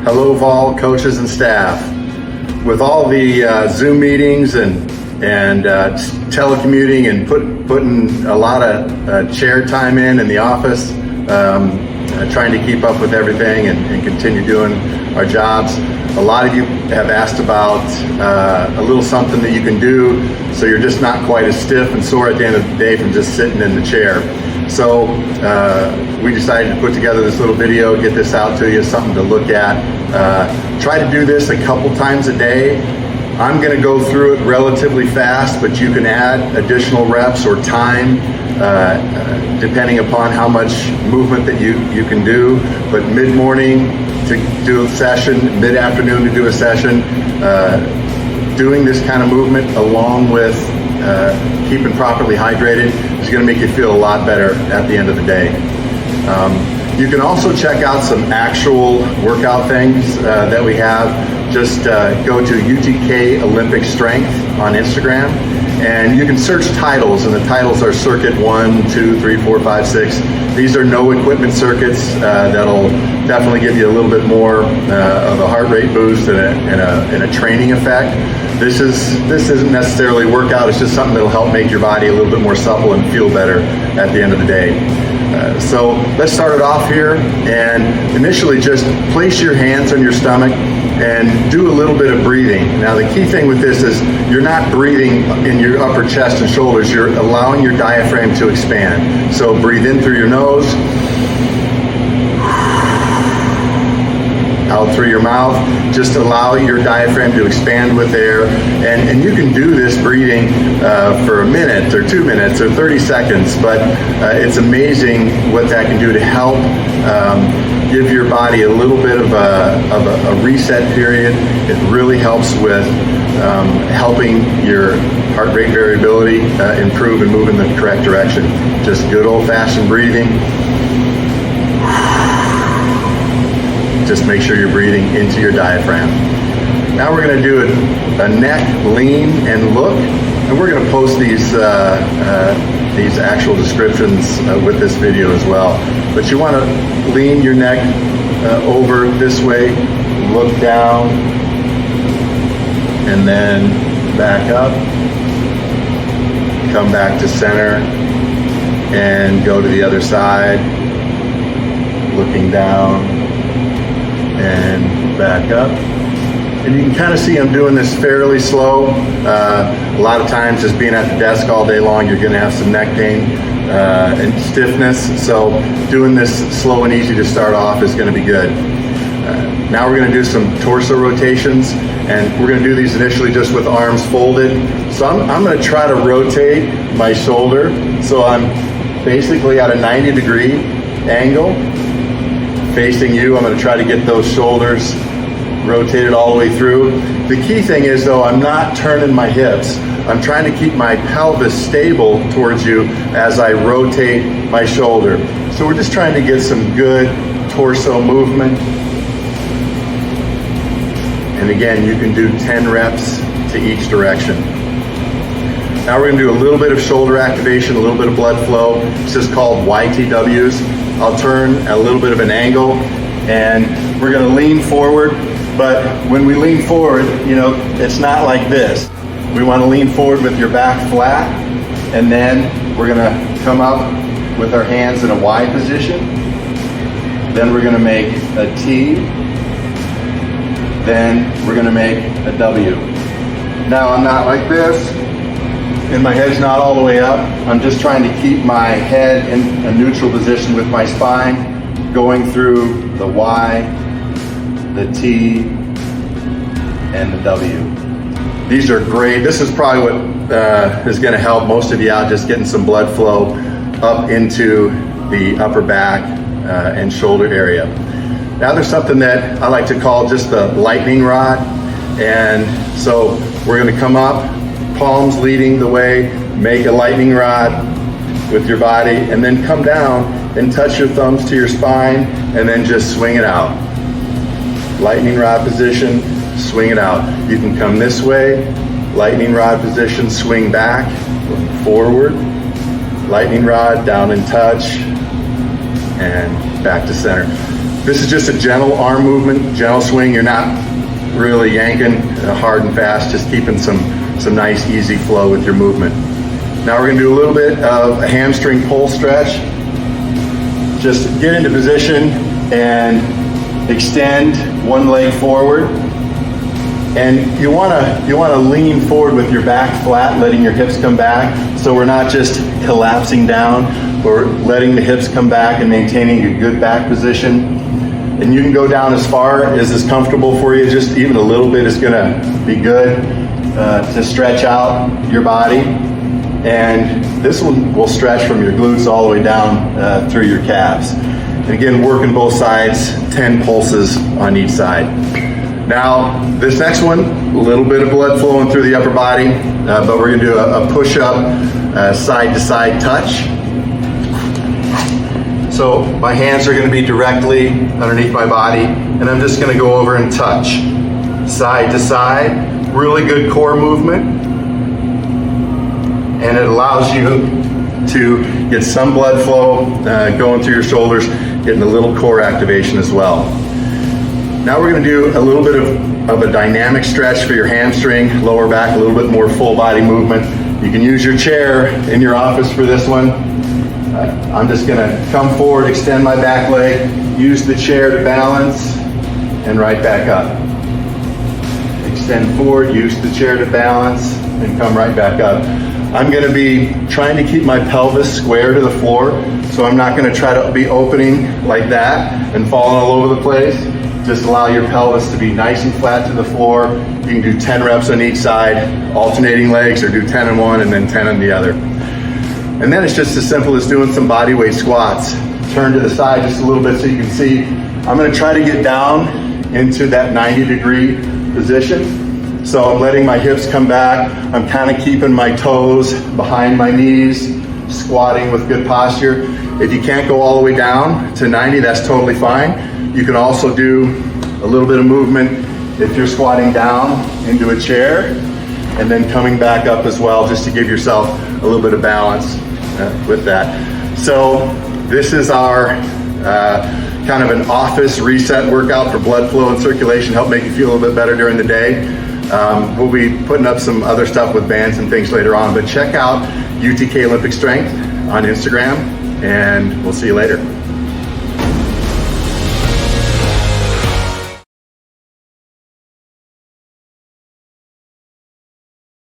Hello, Vol coaches and staff. With all the Zoom meetings and telecommuting and putting a lot of chair time in the office, trying to keep up with everything and continue doing our jobs. A lot of you have asked about a little something that you can do so you're just not quite as stiff and sore at the end of the day from just sitting in the chair. So we decided to put together this little video, get this out to you, something to look at. Try to do this a couple times a day. I'm going to go through it relatively fast, but you can add additional reps or time depending upon how much movement that you can do. But mid-morning to do a session, mid-afternoon to do a session, doing this kind of movement along with keeping properly hydrated is going to make you feel a lot better at the end of the day. You can also check out some actual workout things that we have. Just go to UTK Olympic Strength on Instagram, and you can search titles, and the titles are Circuit 1, 2, 3, 4, 5, 6. These are no equipment circuits that'll definitely give you a little bit more of a heart rate boost and a training effect. This isn't necessarily workout, it's just something that'll help make your body a little bit more supple and feel better at the end of the day. So let's start it off here, and initially just place your hands on your stomach and do a little bit of breathing. Now the key thing with this is you're not breathing in your upper chest and shoulders, you're allowing your diaphragm to expand. So breathe in through your nose, out through your mouth. Just allow your diaphragm to expand with air, and you can do this breathing for a minute or 2 minutes or 30 seconds, but it's amazing what that can do to help give your body a little bit of a reset period. It really helps with helping your heart rate variability improve and move in the correct direction. Just good old-fashioned breathing. Just make sure you're breathing into your diaphragm. Now we're going to do a neck lean and look, and we're going to post these actual descriptions with this video as well. But you want to lean your neck over this way, look down, and then back up, come back to center, and go to the other side, looking down, and back up. And you can kind of see I'm doing this fairly slow. A lot of times just being at the desk all day long, you're going to have some neck pain and stiffness. So doing this slow and easy to start off is going to be good. Now we're going to do some torso rotations, and we're going to do these initially just with arms folded. So I'm going to try to rotate my shoulder so I'm basically at a 90-degree angle facing you. I'm going to try to get those shoulders rotated all the way through. The key thing is though, I'm not turning my hips. I'm trying to keep my pelvis stable towards you as I rotate my shoulder. So we're just trying to get some good torso movement. And again, you can do 10 reps to each direction. Now we're going to do a little bit of shoulder activation, a little bit of blood flow. This is called YTWs. I'll turn a little bit of an angle, and we're going to lean forward. But when we lean forward, it's not like this. We want to lean forward with your back flat, and then we're going to come up with our hands in a Y position. Then we're going to make a T. Then we're going to make a W. Now I'm not like this, and my head's not all the way up. I'm just trying to keep my head in a neutral position with my spine going through the Y, the T, and the W. These are great. This is probably what is going to help most of you out, just getting some blood flow up into the upper back and shoulder area. Now there's something that I like to call just the lightning rod. And so we're going to come up, palms leading the way, make a lightning rod with your body, and then come down and touch your thumbs to your spine, and then just swing it out. Lightning rod position, swing it out. You can come this way, lightning rod position, swing back, forward, lightning rod, down and touch, and back to center. This is just a gentle arm movement, gentle swing. You're not really yanking hard and fast, just keeping some nice easy flow with your movement. Now we're gonna do a little bit of a hamstring pull stretch. Just get into position and extend one leg forward. And you wanna lean forward with your back flat, letting your hips come back. So we're not just collapsing down, we're letting the hips come back and maintaining a good back position. And you can go down as far as is comfortable for you. Just even a little bit is gonna be good to stretch out your body. And this one will stretch from your glutes all the way down through your calves. And again, working both sides, 10 pulses on each side. Now, this next one, a little bit of blood flowing through the upper body, but we're gonna do a push-up, side to side touch. So my hands are gonna be directly underneath my body, and I'm just gonna go over and touch. Side to side, really good core movement. And it allows you to get some blood flow going through your shoulders, getting a little core activation as well. Now we're gonna do a little bit of a dynamic stretch for your hamstring, lower back, a little bit more full body movement. You can use your chair in your office for this one. I'm just gonna come forward, extend my back leg, use the chair to balance, and right back up. Extend forward, use the chair to balance, and come right back up. I'm gonna be trying to keep my pelvis square to the floor, so I'm not gonna try to be opening like that and falling all over the place. Just allow your pelvis to be nice and flat to the floor. You can do 10 reps on each side, alternating legs, or do 10 on one and then 10 on the other. And then it's just as simple as doing some body weight squats. Turn to the side just a little bit so you can see. I'm gonna try to get down into that 90-degree position. So I'm letting my hips come back. I'm kind of keeping my toes behind my knees, squatting with good posture. If you can't go all the way down to 90, that's totally fine. You can also do a little bit of movement if you're squatting down into a chair and then coming back up as well, just to give yourself a little bit of balance with that. So this is our kind of an office reset workout for blood flow and circulation, help make you feel a little bit better during the day. We'll be putting up some other stuff with bands and things later on, but check out UTK Olympic Strength on Instagram, and we'll see you later.